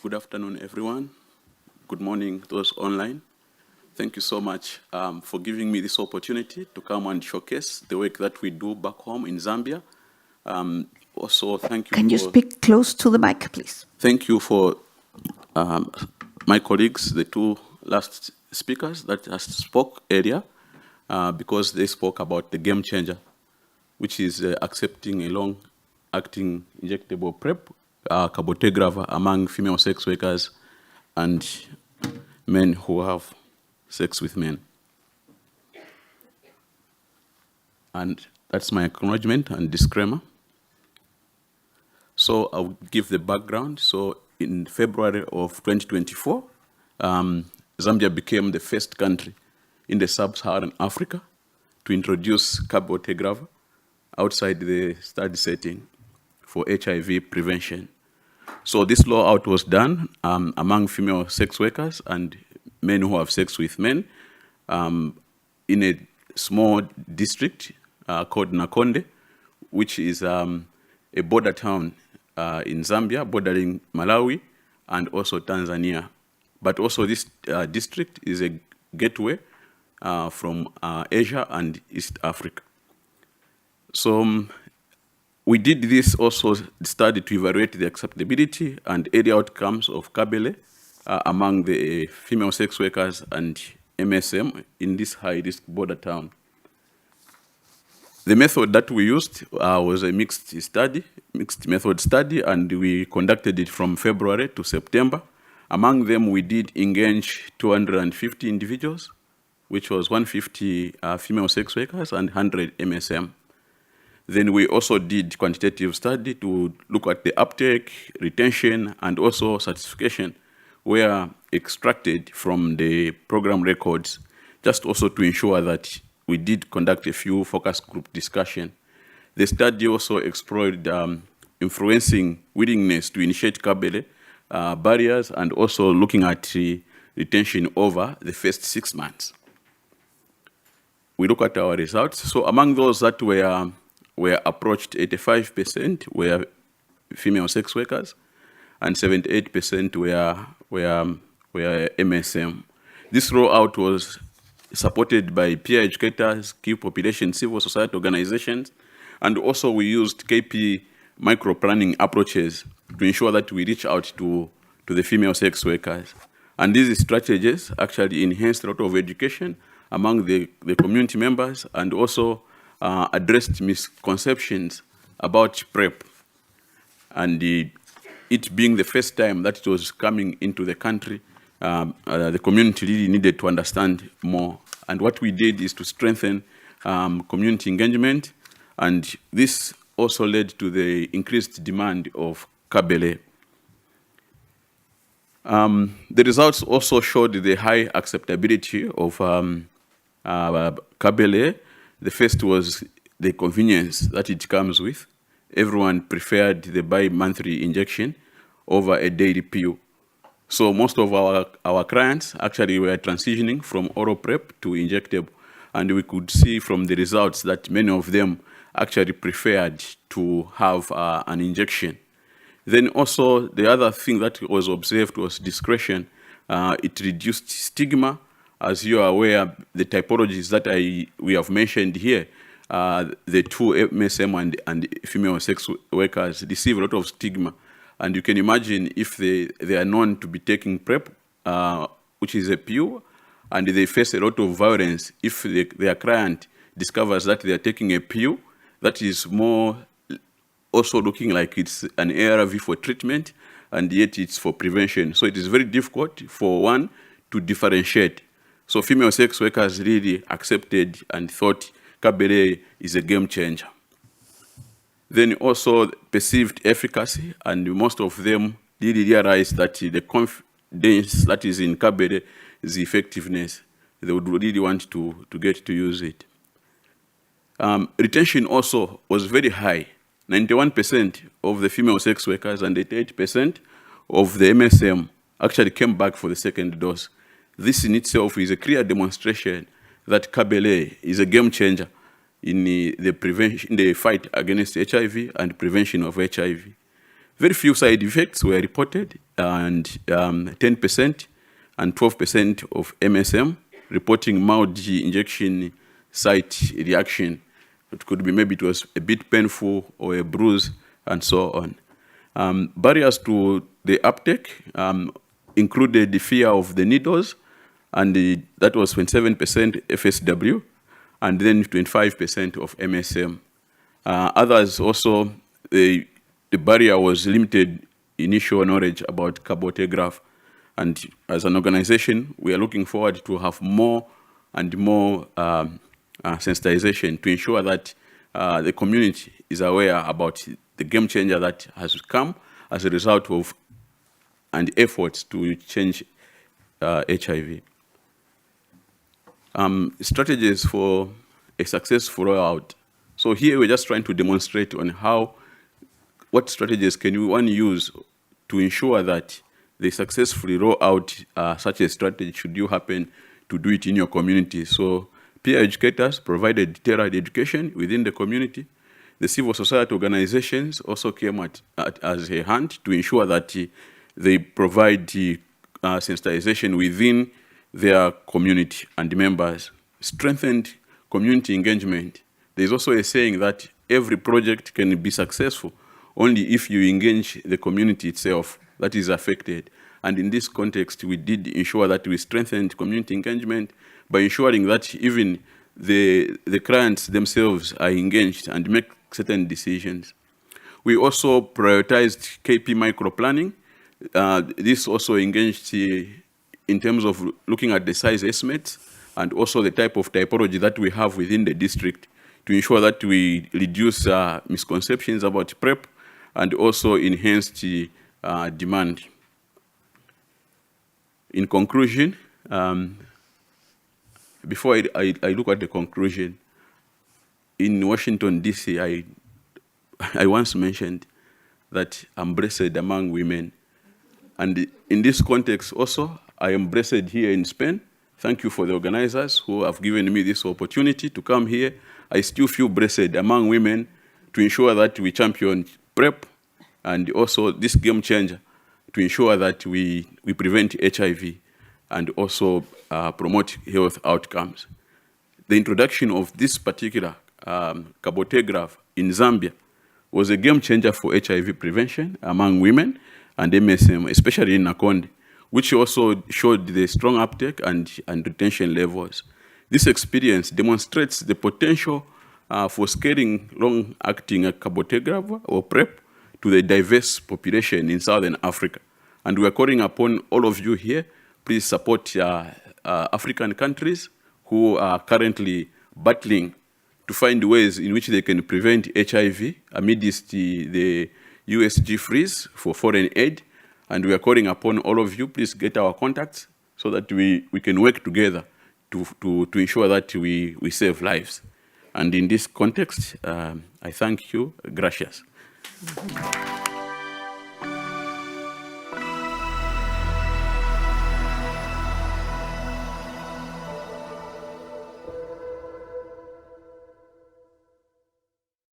Good afternoon, everyone. Good morning, those online. Thank you so much for giving me this opportunity to come and showcase the work that we do back home in Zambia. Also, thank you. Can you speak close to the mic, please? Thank you for my colleagues, the two last speakers that just spoke earlier, because they spoke about the game changer, which is accepting a long-acting injectable PrEP, Cabotegravir, among female sex workers and men who have sex with men. And that's my acknowledgement and disclaimer. So I'll give the background. So in February of 2024, Zambia became the first country in the sub-Saharan Africa to introduce Cabotegravir outside the study setting for HIV prevention. So this rollout was done among female sex workers and men who have sex with men in a small district called Nakonde, which is a border town in Zambia, bordering Malawi and also Tanzania. But also this district is a gateway from Asia and East Africa. So we did this also study to evaluate the acceptability and early outcomes of Kabele among the female sex workers and MSM in this high-risk border town. The method that we used was a mixed method study, and we conducted it from February to September. Among them, we did engage 250 individuals, which was 150 female sex workers and 100 MSM. Then we also did quantitative study to look at the uptake, retention, and also certification were extracted from the program records, just also to ensure that we did conduct a few focus group discussion. The study also explored influencing willingness to initiate Kabele barriers and also looking at retention over the first 6 months. We look at our results. So among those that were approached, 85% were female sex workers and 78% were MSM. This rollout was supported by peer educators, key population, civil society organizations, and also we used KP micro-planning approaches to ensure that we reach out to the female sex workers. And these strategies actually enhanced a lot of education among the community members and also addressed misconceptions about PrEP. And it being the first time that it was coming into the country, the community really needed to understand more. And what we did is to strengthen community engagement, and this also led to the increased demand of Kabele. The results also showed the high acceptability of Kabele. The first was the convenience that it comes with. Everyone preferred the bi-monthly injection over a daily pill. So most of our clients actually were transitioning from oral PrEP to injectable. And we could see from the results that many of them actually preferred to have an injection. Then also the other thing that was observed was discretion. It reduced stigma. As you are aware, the typologies that we have mentioned here, the two MSM and female sex workers receive a lot of stigma. And you can imagine if they are known to be taking PrEP, which is a pill, and they face a lot of violence if their client discovers that they are taking a pill that is more also looking like it's an ARV for treatment, and yet it's for prevention. So it is very difficult for one to differentiate. So female sex workers really accepted and thought Kabele is a game changer. Then also perceived efficacy, and most of them really realized that the confidence that is in Kabele is the effectiveness. They would really want to get to use it. Retention also was very high. 91% of the female sex workers and 88% of the MSM actually came back for the second dose. This in itself is a clear demonstration that Kabele is a game changer in the fight against HIV and prevention of HIV. Very few side effects were reported and 10% and 12% of MSM reporting mild injection site reaction. It could be maybe it was a bit painful or a bruise and so on. Barriers to the uptake included the fear of the needles, and that was 27% FSW, and then 25% of MSM. Others also, the barrier was limited initial knowledge about Cabotegravir. And as an organization, we are looking forward to have more and more sensitization to ensure that the community is aware about the game changer that has come as a result of and efforts to change HIV. Strategies for a successful rollout. So here we're just trying to demonstrate on what strategies can one use to ensure that they successfully roll out such a strategy should you happen to do it in your community. So peer educators provided tailored education within the community. The civil society organizations also came as a hand to ensure that they provide sensitization within their community and members. Strengthened community engagement. There's also a saying that every project can be successful only if you engage the community itself that is affected. And in this context, we did ensure that we strengthened community engagement by ensuring that even the clients themselves are engaged and make certain decisions. We also prioritized KP micro-planning. This also engaged in terms of looking at the size estimates and also the type of typology that we have within the district to ensure that we reduce misconceptions about PrEP and also enhance the demand. In conclusion, before I look at the conclusion, in Washington, D.C., I once mentioned that I'm blessed among women. And in this context also, I am blessed here in Spain. Thank you for the organizers who have given me this opportunity to come here. I still feel blessed among women to ensure that we champion PrEP and also this game changer to ensure that we prevent HIV and also promote health outcomes. The introduction of this particular Cabotegravir in Zambia was a game changer for HIV prevention among women and MSM, especially in Nakonde, which also showed the strong uptake and retention levels. This experience demonstrates the potential for scaling long-acting Cabotegravir or PrEP to the diverse population in Southern Africa. And we are calling upon all of you here, please support African countries who are currently battling to find ways in which they can prevent HIV amidst the USG freeze for foreign aid. And we are calling upon all of you, please get our contacts so that we can work together to ensure that we save lives. And in this context, I thank you. Gracias.